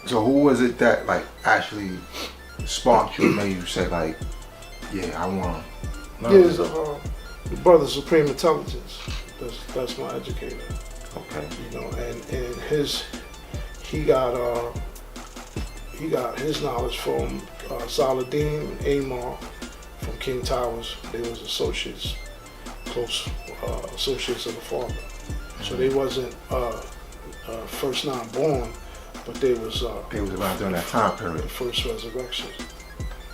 So who was it that like actually sparked you and made you say like, yeah, I want to learn Yeah, the brother Supreme Intelligence. That's my educator. Okay. You know, and he got his knowledge from Saladin and Amar from King Towers. They was associates, close associates of the father. So they wasn't first nine born, but they was around during that time period. The first resurrection.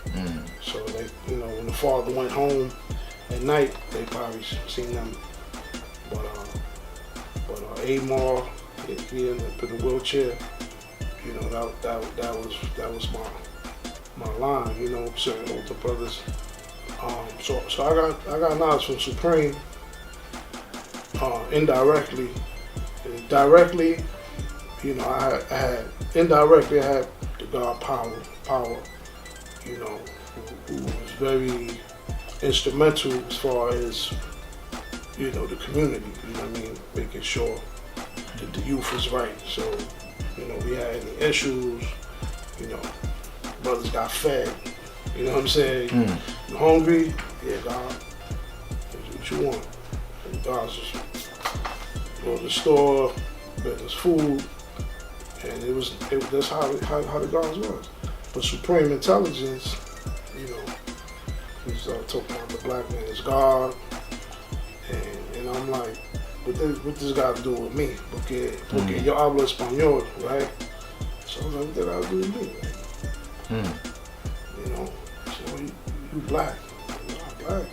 Mm. So they, you know, when the father went home at night, they probably seen them. But Amar, he in the wheelchair. You know, that was my line. You know, certain older brothers. So I got knowledge from Supreme. Indirectly, directly, you know, I had indirectly I had the God power, you know, who was very instrumental as far as, you know, the community, you know what I mean, making sure that the youth was right. So, you know, we had any issues, you know, brothers got fed, you know what I'm saying? You hungry? Yeah, God, that's what you want. And God's just go to the store, get this food, and that's how the gods was. But Supreme Intelligence, you know, he's talking about the black man is God, and I'm like, what this got to do with me? Porque yo hablo español, right? So I was like, what did I do with me? You know, so you black, I'm not black.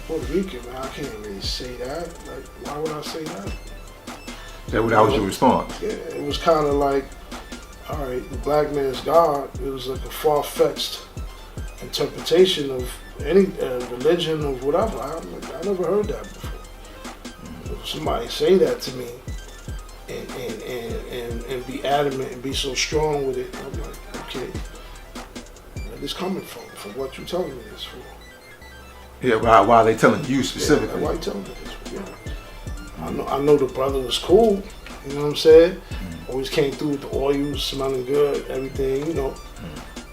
Puerto Rican, man, I can't really say that. Like, why would I say that? That was your response? Yeah, it was kind of like, all right, the black man's God. It was like a far-fetched interpretation of any religion or whatever. I never heard that before. If somebody say that to me and be adamant and be so strong with it, I'm like, okay, where this coming from what you telling me this for? Yeah, why are they telling you specifically? Yeah, why you telling me this? Yeah. I know the brother was cool, you know what I'm saying? Always came through with the oil, smelling good, everything, you know.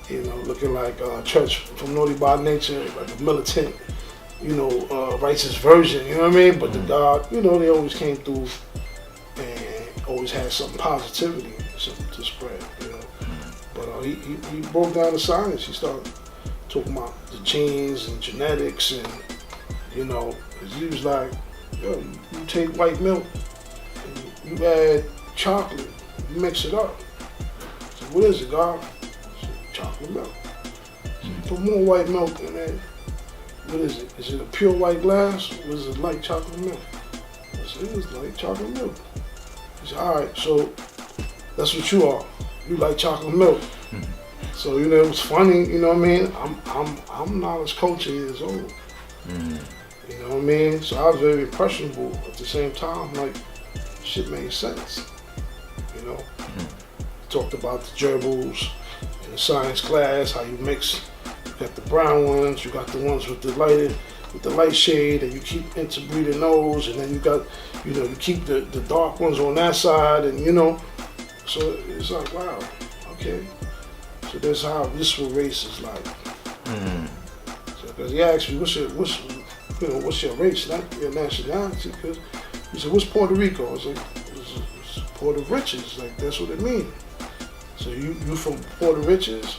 You know, looking like church from Naughty by Nature, like a militant, you know, righteous version, you know what I mean? But the God, you know, they always came through and always had some positivity to spread, you know. But he broke down the science. He started talking about the genes and genetics, and you know, he was like, yo, you take white milk and you add chocolate, you mix it up. So what is it, God? I said, chocolate milk. So you put more white milk in there. What is it? Is it a pure white glass or is it light chocolate milk? I said, it was light chocolate milk. He said, all right, so that's what you are. You like chocolate milk. So, you know, it was funny, you know what I mean? I'm knowledge culture years old. You know what I mean? So I was very impressionable at the same time, like, shit made sense. You know? Talked about the gerbils in the science class, how you mix, you got the brown ones, you got the ones with the light shade, and you keep interbreeding those, and then you got, you know, you keep the dark ones on that side, and you know, so it's like, wow, okay. So that's how this race is like. So because he asked me, what's your race, not your nationality? Because he said, what's Puerto Rico? I was like, it's Port of Riches. Like that's what it means. So you from Port of Riches?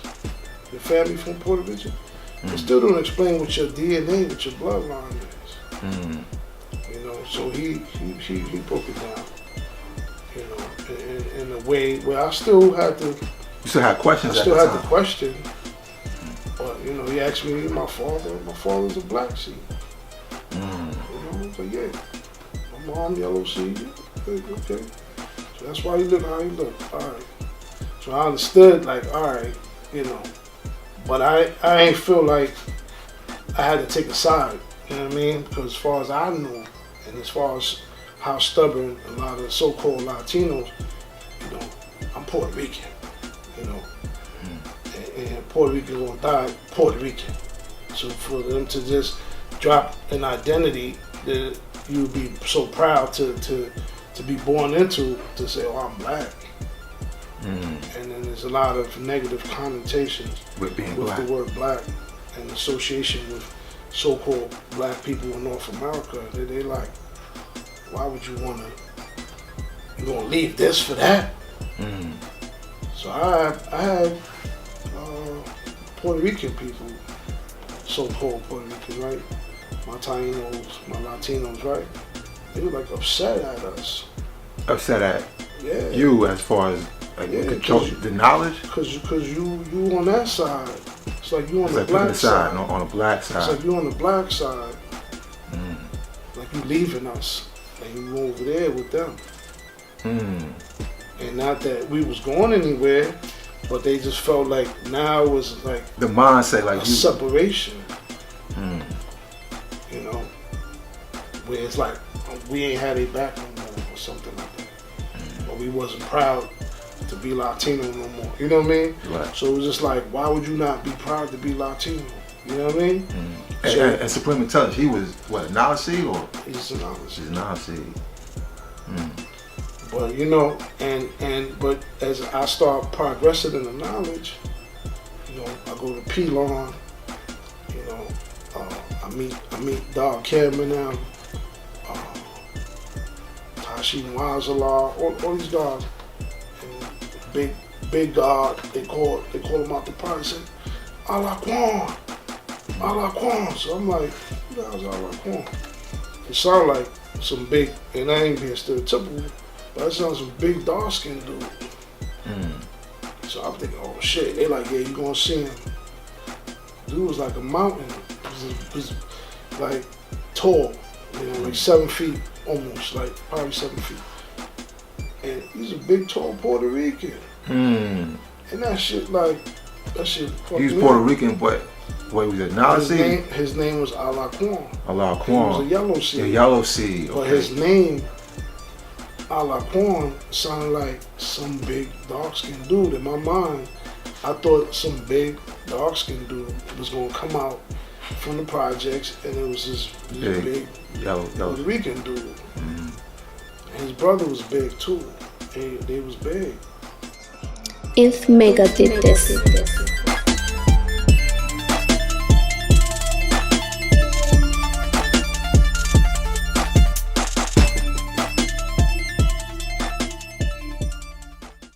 Your family from Port of Riches? It still don't explain what your DNA, what your bloodline is. You know, so he broke it down. You know, in a way where I still had to. You still had questions. I still had the question, but you know, he asked me, my father's a black seed. You know, so yeah, my mom yellow seed. Okay. So that's why he look how he look. All right. So I understood, like, all right, you know, but I ain't feel like I had to take a side. You know what I mean? Because as far as I knew, and as far as how stubborn a lot of so-called Latinos, you know, I'm Puerto Rican. You know, and Puerto Rican gonna die Puerto Rican. So for them to just drop an identity that you'd be so proud to be born into, to say, oh, I'm black. And then there's a lot of negative connotations With being with black. the word black and association with so-called black people in North America. They like, why would you you gonna leave this for that? So I have Puerto Rican people, so-called Puerto Rican, right? My Tainos, my Latinos, right? They were like upset at us. Upset at Yeah. you as far as like Yeah, control the knowledge? Cause you on that side. It's like you on It's the like putting black the side, side. on the black It's side. like you on the black side. Like you leaving us. And you over there with them. And not that we was going anywhere, but they just felt like now it was like The mindset, like a you. separation. You know? Where it's like we ain't had a back no more or something like that. Or we wasn't proud to be Latino no more. You know what I mean? Right. So it was just like, why would you not be proud to be Latino? You know what I mean? And Supreme Intelligence, he was what, a Nazi or? He's an honest. He's a Nazi. But you know, but as I start progressing in the knowledge, you know, I go to Pelon, you know, I meet Dog Cameron now, Tashi Wazala, all these guys, and big God, they call him out the party and say, Alaquan. So I'm like, who the hell's Alaquan? It sound like some big, and I ain't being stereotypical, but that sounds some big dark skinned dude. So I'm thinking, oh shit, they like, yeah, you gonna see him. Dude was like a mountain. He was like tall, you know, like 7 feet almost, like probably 7 feet. And he's a big, tall Puerto Rican. And that shit fucked He was me Puerto up. Rican, but wait, was it Nazi? His name was Alaquan. Alaquan. He was a yellow seed. A yellow seed. But Okay. his name, Alaquan, sounded like some big dark-skinned dude. In my mind, I thought some big dark-skinned dude was gonna come out from the projects, and it was this big yellow. Puerto Rican dude. And his brother was big too. They was big. If Mecca did this.